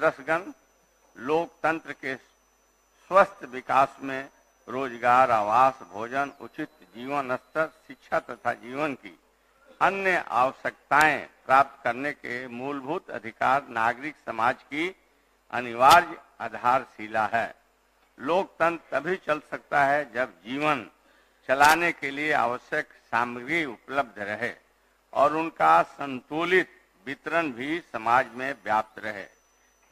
सदस्यगण, लोकतंत्र के स्वस्थ विकास में रोजगार, आवास, भोजन, उचित जीवन स्तर, शिक्षा तथा जीवन की अन्य आवश्यकताएं प्राप्त करने के मूलभूत अधिकार नागरिक समाज की अनिवार्य आधारशिला है। लोकतंत्र तभी चल सकता है जब जीवन चलाने के लिए आवश्यक सामग्री उपलब्ध रहे और उनका संतुलित वितरण भी समाज में व्याप्त रहे।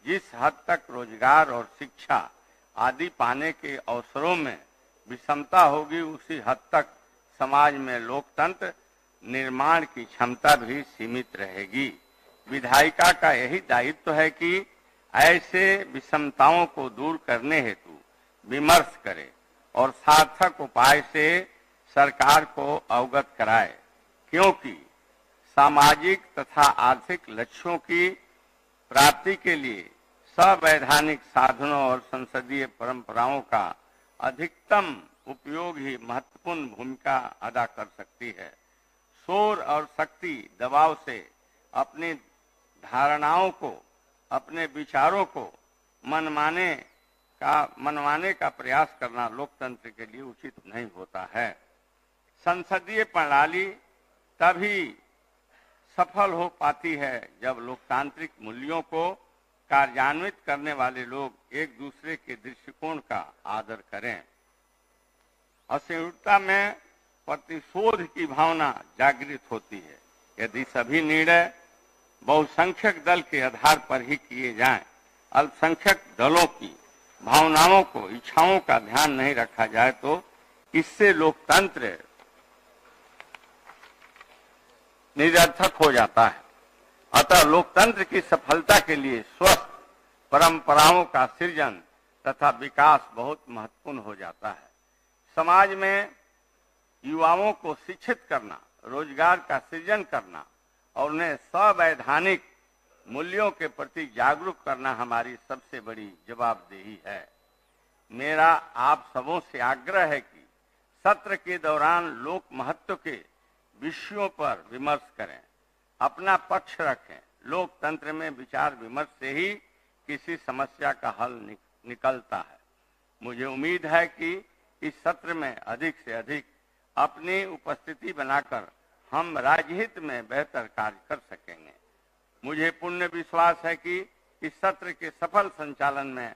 जिस हद तक रोजगार और शिक्षा आदि पाने के अवसरों में विषमता होगी, उसी हद तक समाज में लोकतंत्र निर्माण की क्षमता भी सीमित रहेगी। विधायिका का यही दायित्व है कि ऐसे विषमताओं को दूर करने हेतु विमर्श करे और सार्थक उपाय से सरकार को अवगत कराए, क्योंकि सामाजिक तथा आर्थिक लक्ष्यों की प्राप्ति के लिए संवैधानिक साधनों और संसदीय परंपराओं का अधिकतम उपयोग ही महत्वपूर्ण भूमिका अदा कर सकती है। शोर और शक्ति दबाव से अपनी धारणाओं को, अपने विचारों को मनवाने का प्रयास करना लोकतंत्र के लिए उचित नहीं होता है। संसदीय प्रणाली तभी सफल हो पाती है जब लोकतांत्रिक मूल्यों को कार्यान्वित करने वाले लोग एक दूसरे के दृष्टिकोण का आदर करें। असहिष्णुता में प्रतिशोध की भावना जागृत होती है। यदि सभी निर्णय बहुसंख्यक दल के आधार पर ही किए जाएं, अल्पसंख्यक दलों की भावनाओं को, इच्छाओं का ध्यान नहीं रखा जाए तो इससे लोकतंत्र निरर्थक हो जाता है। अतः लोकतंत्र की सफलता के लिए स्वस्थ परंपराओं का सृजन तथा विकास बहुत महत्वपूर्ण हो जाता है। समाज में युवाओं को शिक्षित करना, रोजगार का सृजन करना और उन्हें संवैधानिक मूल्यों के प्रति जागरूक करना हमारी सबसे बड़ी जवाबदेही है। मेरा आप सबों से आग्रह है कि सत्र के दौरान लोक महत्व के विषयों पर विमर्श करें, अपना पक्ष रखें। लोकतंत्र में विचार विमर्श से ही किसी समस्या का हल निकलता है। मुझे उम्मीद है कि इस सत्र में अधिक से अधिक अपनी उपस्थिति बनाकर हम राज्यहित में बेहतर कार्य कर सकेंगे। मुझे पूर्ण विश्वास है कि इस सत्र के सफल संचालन में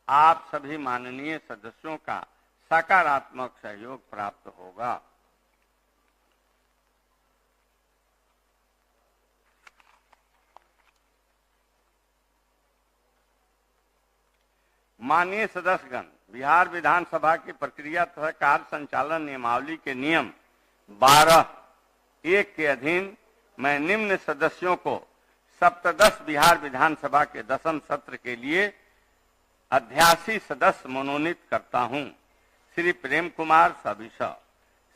आप सभी माननीय सदस्यों का सकारात्मक सहयोग प्राप्त होगा। माननीय सदस्यगण, बिहार विधानसभा की प्रक्रिया तथा कार्य संचालन नियमावली के नियम 12(1) के अधीन मैं निम्न सदस्यों को सप्तदश बिहार विधानसभा के 10वें सत्र के लिए अध्यासी सदस्य मनोनीत करता हूं। श्री प्रेम कुमार सविश,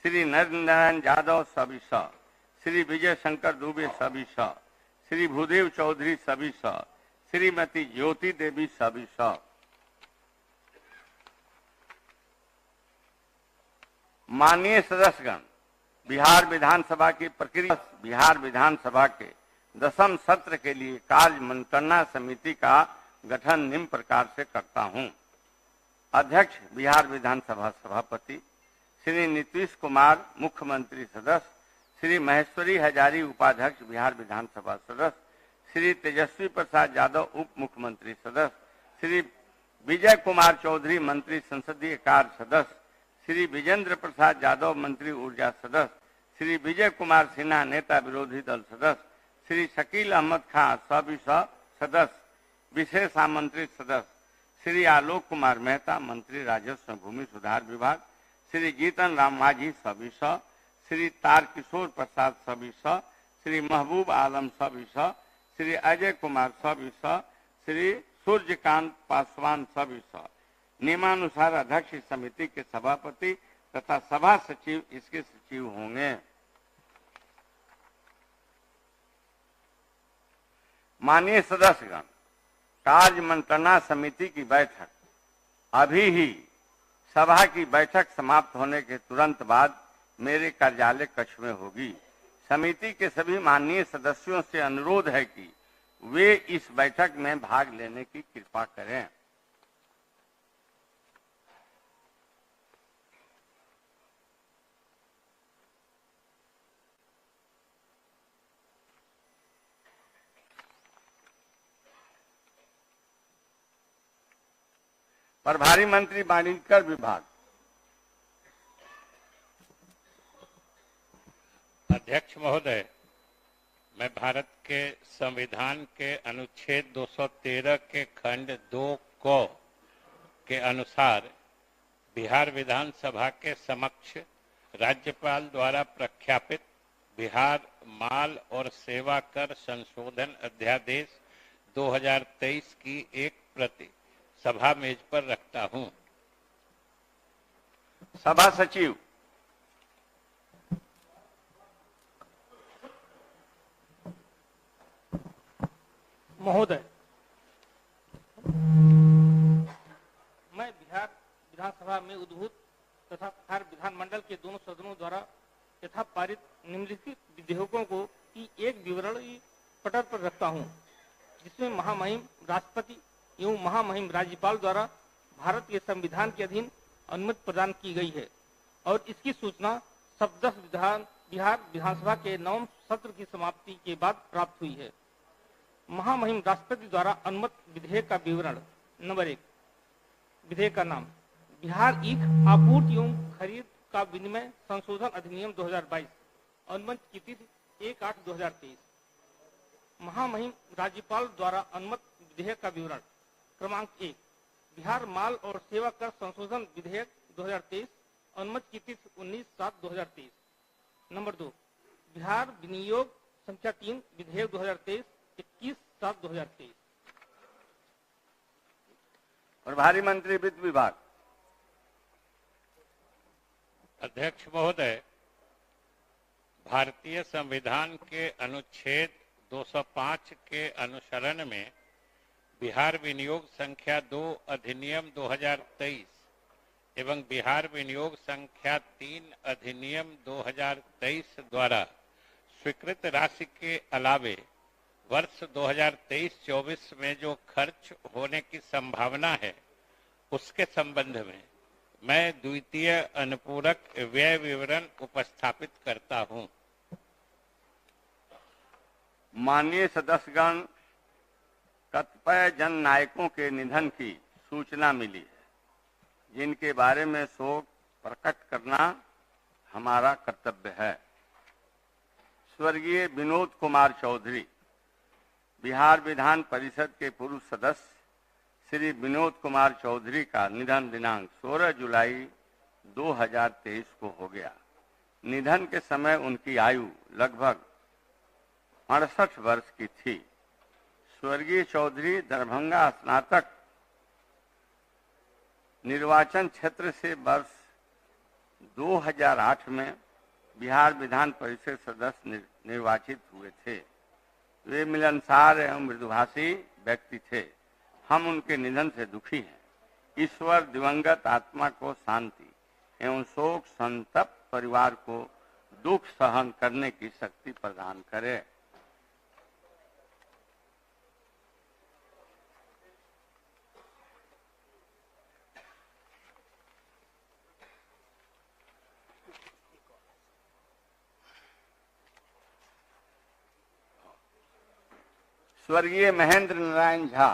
श्री नरेंद्र नारायण यादव सविश, श्री विजय शंकर दुबे सविश, श्री भूदेव चौधरी सविश, श्रीमती ज्योति देवी सविश। माननीय सदस्यगण, बिहार विधानसभा की प्रक्रिया बिहार विधानसभा के 10वें सत्र के लिए कार्य मंत्रणा समिति का गठन निम्न प्रकार से करता हूं। अध्यक्ष बिहार विधानसभा सभापति श्री नीतीश कुमार, मुख्यमंत्री सदस्य श्री महेश्वरी हजारी, उपाध्यक्ष बिहार विधानसभा सदस्य श्री तेजस्वी प्रसाद यादव, उप मुख्यमंत्री सदस्य श्री विजय कुमार चौधरी, मंत्री संसदीय कार्य सदस्य श्री विजेंद्र प्रसाद यादव, मंत्री ऊर्जा सदस्य श्री विजय कुमार सिन्हा, नेता विरोधी दल सदस्य श्री शकील अहमद खां, सविश सदस्य विशेष आमंत्रित सदस्य श्री आलोक कुमार मेहता, मंत्री राजस्व भूमि सुधार विभाग श्री जीतन राम मांझी सविश, श्री तारकिशोर प्रसाद सविश, श्री महबूब आलम सविश, श्री अजय कुमार सविश, श्री सूर्यकांत पासवान सविश। नियमानुसार अध्यक्ष समिति के सभापति तथा सभा सचिव इसके सचिव होंगे। माननीय सदस्यगण, कार्य मंत्रणा समिति की बैठक अभी ही सभा की बैठक समाप्त होने के तुरंत बाद मेरे कार्यालय कक्ष में होगी। समिति के सभी माननीय सदस्यों से अनुरोध है कि वे इस बैठक में भाग लेने की कृपा करें। प्रभारी मंत्री वाणिज्य विभाग। अध्यक्ष महोदय, मैं भारत के संविधान के अनुच्छेद 213 के खंड 2 क के अनुसार बिहार विधानसभा के समक्ष राज्यपाल द्वारा प्रख्यापित बिहार माल और सेवा कर संशोधन अध्यादेश 2023 की एक प्रति सभा मेज पर रखता हूं। सभा सचिव। महोदय, मैं बिहार विधानसभा में उद्भूत तथा बिहार विधानमंडल के दोनों सदनों द्वारा यथा पारित निम्नलिखित विधेयकों को की एक विवरणी पटल पर रखता हूं, जिसमें महामहिम राष्ट्रपति एवं महामहिम राज्यपाल द्वारा भारत के संविधान के अधीन अनुमति प्रदान की गई है और इसकी सूचना बिहार विधानसभा के 9वें सत्र की समाप्ति के बाद प्राप्त हुई है। महामहिम राष्ट्रपति द्वारा अनुमत विधेयक का विवरण। नंबर 1, विधेयक का नाम बिहार ईख आपूर्ति एवं खरीद का विनिमय संशोधन अधिनियम 2022, अनुमति की तिथि 1/8/2023। महामहिम राज्यपाल द्वारा अनुमत विधेयक का विवरण। क्रमांक 1, बिहार माल और सेवा कर संशोधन विधेयक 2023, अनुमति की तिथि 19/7/2023। नंबर 2, बिहार विनियोग संख्या 3 विधेयक 2023, 21/7/2023। प्रभारी मंत्री वित्त विभाग। अध्यक्ष महोदय, भारतीय संविधान के अनुच्छेद 205 के अनुसरण में बिहार विनियोग संख्या 2 अधिनियम 2023 एवं बिहार विनियोग संख्या 3 अधिनियम 2023 द्वारा स्वीकृत राशि के अलावे वर्ष 2023-24 में जो खर्च होने की संभावना है, उसके संबंध में मैं द्वितीय अनुपूरक व्यय विवरण उपस्थापित करता हूं। माननीय सदस्यगण, कतिपय जन नायकों के निधन की सूचना मिली है, जिनके बारे में शोक प्रकट करना हमारा कर्तव्य है। स्वर्गीय विनोद कुमार चौधरी, बिहार विधान परिषद के पूर्व सदस्य श्री विनोद कुमार चौधरी का निधन दिनांक 16 जुलाई 2023 को हो गया। निधन के समय उनकी आयु लगभग 68 वर्ष की थी। स्वर्गीय चौधरी दरभंगा स्नातक निर्वाचन क्षेत्र से वर्ष 2008 में बिहार विधान परिषद सदस्य निर्वाचित हुए थे। वे मिलनसार एवं मृदुभाषी व्यक्ति थे। हम उनके निधन से दुखी हैं। ईश्वर दिवंगत आत्मा को शांति एवं शोक संतप्त परिवार को दुख सहन करने की शक्ति प्रदान करे। स्वर्गीय महेंद्र नारायण झा,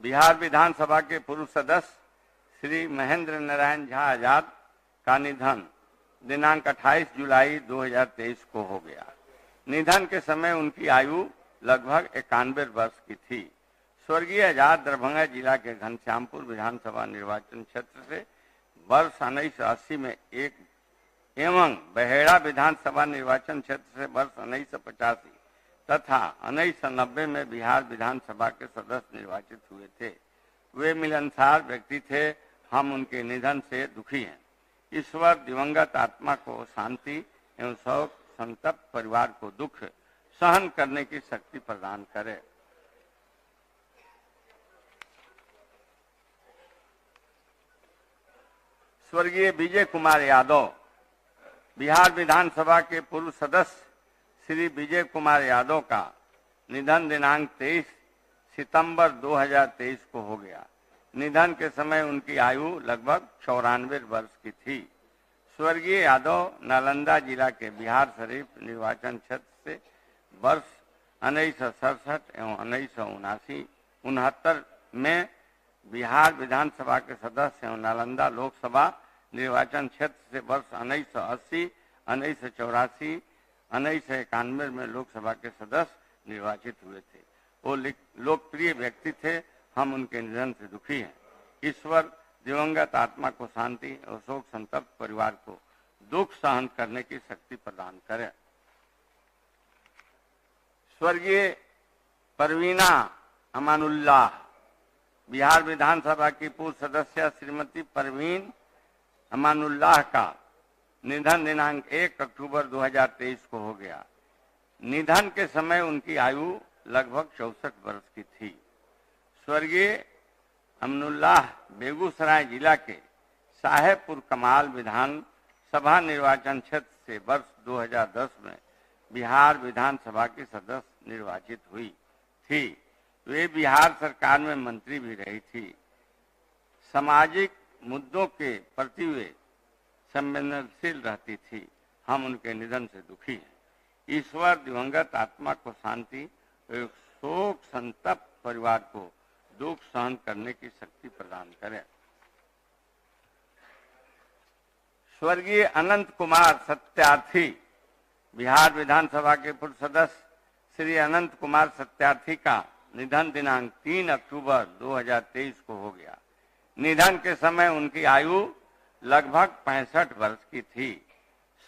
बिहार विधानसभा के पूर्व सदस्य श्री महेंद्र नारायण झा आजाद का निधन दिनांक 28 जुलाई 2023 को हो गया। निधन के समय उनकी आयु लगभग 91 वर्ष की थी। स्वर्गीय आजाद दरभंगा जिला के घनश्यामपुर विधानसभा निर्वाचन क्षेत्र से वर्ष 1980 में एक एवं बहेड़ा विधानसभा निर्वाचन क्षेत्र से वर्ष 1985 तथा 1990 में बिहार विधानसभा के सदस्य निर्वाचित हुए थे। वे मिलनसार व्यक्ति थे। हम उनके निधन से दुखी हैं। ईश्वर दिवंगत आत्मा को शांति एवं शोक संतप्त परिवार को दुख सहन करने की शक्ति प्रदान करे। स्वर्गीय विजय कुमार यादव, बिहार विधानसभा के पूर्व सदस्य श्री विजय कुमार यादव का निधन दिनांक 23 सितंबर 2023 को हो गया। निधन के समय उनकी आयु लगभग 94 वर्ष की थी। स्वर्गीय यादव नालंदा जिला के बिहार शरीफ निर्वाचन क्षेत्र से वर्ष 1967 एवं 1979 में बिहार विधानसभा के सदस्य एवं नालंदा लोकसभा निर्वाचन क्षेत्र से वर्ष 1980, 1984, 1991 में लोकसभा के सदस्य निर्वाचित हुए थे। वो लोकप्रिय व्यक्ति थे। हम उनके निधन से दुखी हैं। ईश्वर दिवंगत आत्मा को शांति और शोक संतप्त परिवार को दुख सहन करने की शक्ति प्रदान करे। स्वर्गीय परवीना अमानुल्लाह, बिहार विधानसभा की पूर्व सदस्य श्रीमती परवीन अमानुल्लाह का निधन दिनांक 1 अक्टूबर 2023 को हो गया। निधन के समय उनकी आयु लगभग 64 वर्ष की थी। स्वर्गीय अमनुल्लाह बेगूसराय जिला के साहेबपुर कमाल विधानसभा निर्वाचन क्षेत्र से वर्ष 2010 में बिहार विधानसभा की सदस्य निर्वाचित हुई थी। वे बिहार सरकार में मंत्री भी रही थी। सामाजिक मुद्दों के प्रति वे संवेदनशील रहती थी। हम उनके निधन से दुखी हैं। ईश्वर दिवंगत आत्मा को शांति और शोक संतप्त परिवार को दुख सहन करने की शक्ति प्रदान करें। स्वर्गीय अनंत कुमार सत्यार्थी, बिहार विधानसभा के पूर्व सदस्य श्री अनंत कुमार सत्यार्थी का निधन दिनांक 3 अक्टूबर 2023 को हो गया। निधन के समय उनकी आयु लगभग 65 वर्ष की थी।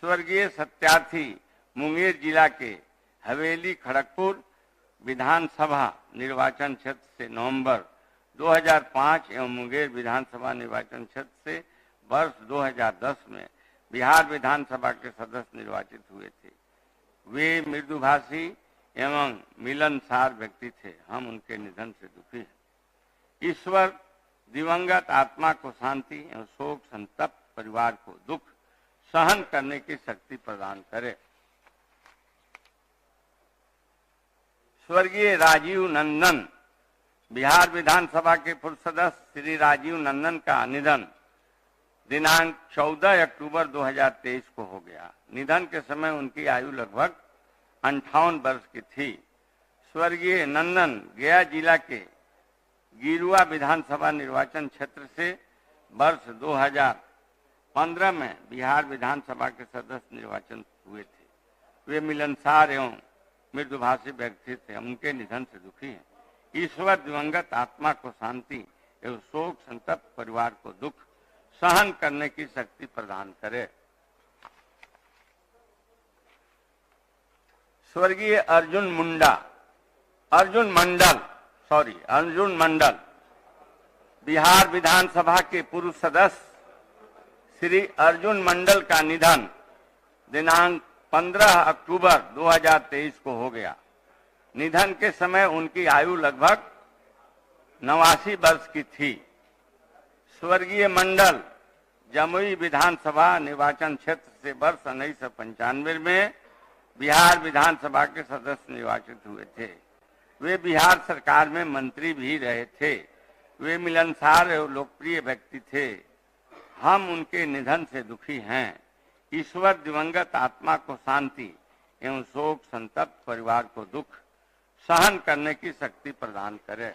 स्वर्गीय सत्यार्थी मुंगेर जिला के हवेली खड़गपुर विधानसभा निर्वाचन क्षेत्र से नवंबर 2005 एवं मुंगेर विधानसभा निर्वाचन क्षेत्र से वर्ष 2010 में बिहार विधानसभा के सदस्य निर्वाचित हुए थे। वे मृदुभाषी एवं मिलनसार व्यक्ति थे। हम उनके निधन से दुखी हैं। ईश्वर दिवंगत आत्मा को शांति एवं शोक संतप्त परिवार को दुख सहन करने की शक्ति प्रदान करे। स्वर्गीय राजीव नंदन, बिहार विधानसभा के पूर्व सदस्य श्री राजीव नंदन का निधन दिनांक 14 अक्टूबर 2023 को हो गया। निधन के समय उनकी आयु लगभग 58 वर्ष की थी। स्वर्गीय नंदन गया जिला के गिरुआ विधानसभा निर्वाचन क्षेत्र से वर्ष 2015 में बिहार विधानसभा के सदस्य निर्वाचन हुए थे। वे मिलनसार एवं मृदुभाषी व्यक्ति थे। उनके निधन से दुखी हैं। ईश्वर दिवंगत आत्मा को शांति एवं शोक संतप्त परिवार को दुख सहन करने की शक्ति प्रदान करे। स्वर्गीय अर्जुन मंडल, बिहार विधानसभा के पूर्व सदस्य श्री अर्जुन मंडल का निधन दिनांक 15 अक्टूबर 2023 को हो गया। निधन के समय उनकी आयु लगभग 89 वर्ष की थी। स्वर्गीय मंडल जमुई विधानसभा निर्वाचन क्षेत्र से वर्ष 1995 में बिहार विधानसभा के सदस्य निर्वाचित हुए थे। वे बिहार सरकार में मंत्री भी रहे थे। वे मिलनसार एवं लोकप्रिय व्यक्ति थे। हम उनके निधन से दुखी हैं। ईश्वर दिवंगत आत्मा को शांति एवं शोक संतप्त परिवार को दुख सहन करने की शक्ति प्रदान करे।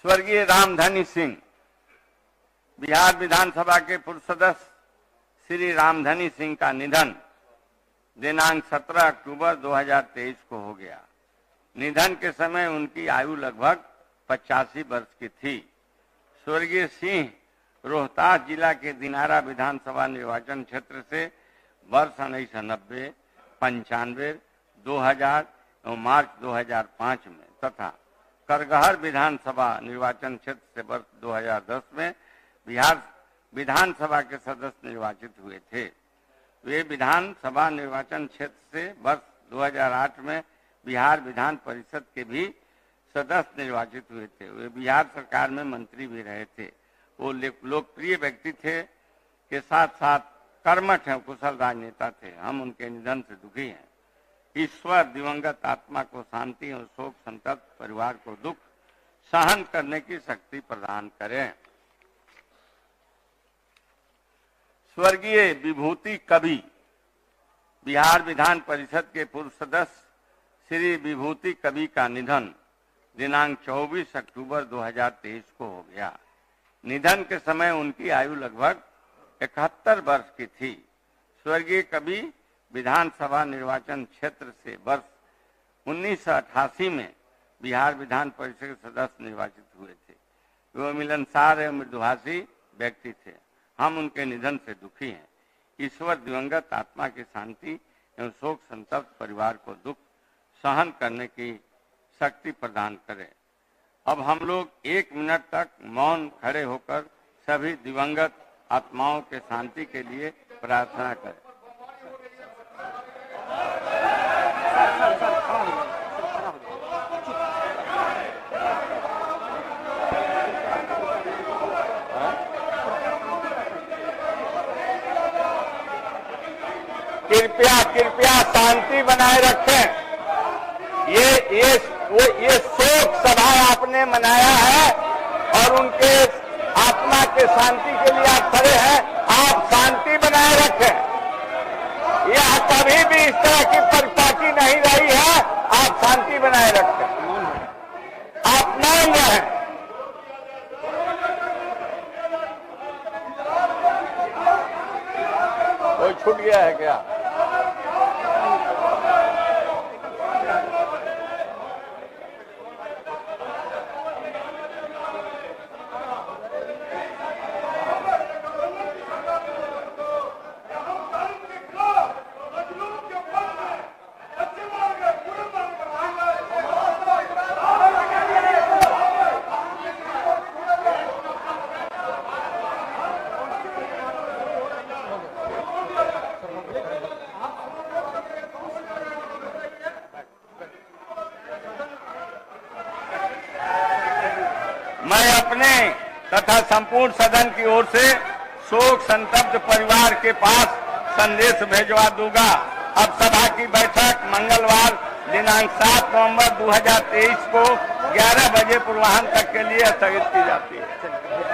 स्वर्गीय रामधनी सिंह, बिहार विधानसभा के पूर्व सदस्य श्री रामधनी सिंह का निधन दिनांक 17 अक्टूबर 2023 को हो गया। निधन के समय उनकी आयु लगभग 85 वर्ष की थी। स्वर्गीय सिंह रोहतास जिला के दिनारा विधानसभा निर्वाचन क्षेत्र से वर्ष 1990, 95, 2000 और मार्च 2005 में तथा करगहर विधानसभा निर्वाचन क्षेत्र से वर्ष 2010 में बिहार विधानसभा के सदस्य निर्वाचित हुए थे। वे विधानसभा निर्वाचन क्षेत्र से वर्ष 2008 में बिहार विधान परिषद के भी सदस्य निर्वाचित हुए थे। वे बिहार सरकार में मंत्री भी रहे थे। वो लोकप्रिय व्यक्ति थे के साथ साथ कर्मठ हैं, कुशल राजनेता थे। हम उनके निधन से दुखी हैं। ईश्वर दिवंगत आत्मा को शांति और शोक संतप्त परिवार को दुख सहन करने की शक्ति प्रदान करें। स्वर्गीय विभूति कवि बिहार विधान परिषद के पूर्व सदस्य श्री विभूति कवि का निधन दिनांक 24 अक्टूबर 2023 को हो गया। निधन के समय उनकी आयु लगभग 71 वर्ष की थी। स्वर्गीय कवि विधानसभा निर्वाचन क्षेत्र से वर्ष 1988 में बिहार विधान परिषद के सदस्य निर्वाचित हुए थे। वे मिलनसार एवं मृदुभाषी व्यक्ति थे। हम उनके निधन से दुखी हैं। ईश्वर दिवंगत आत्मा की शांति एवं शोक संतप्त परिवार को दुख सहन करने की शक्ति प्रदान करें। अब हम लोग 1 मिनट तक मौन खड़े होकर सभी दिवंगत आत्माओं के शांति के लिए प्रार्थना करें। कृपया शांति बनाए रखें। ये शोक सभा आपने मनाया है और उनके आत्मा के शांति के लिए आप खड़े हैं। आप शांति बनाए रखें। यह कभी भी इस तरह की परिपाटी नहीं रही है। आप शांति बनाए रखें। आप मौन रहें। कोई छूट गया है क्या? मैं अपने तथा संपूर्ण सदन की ओर से शोक संतप्त परिवार के पास संदेश भेजवा दूंगा। अब सभा की बैठक मंगलवार दिनांक 7 नवंबर 2023 को 11 बजे पूर्वाह्न तक के लिए स्थगित की जाती है।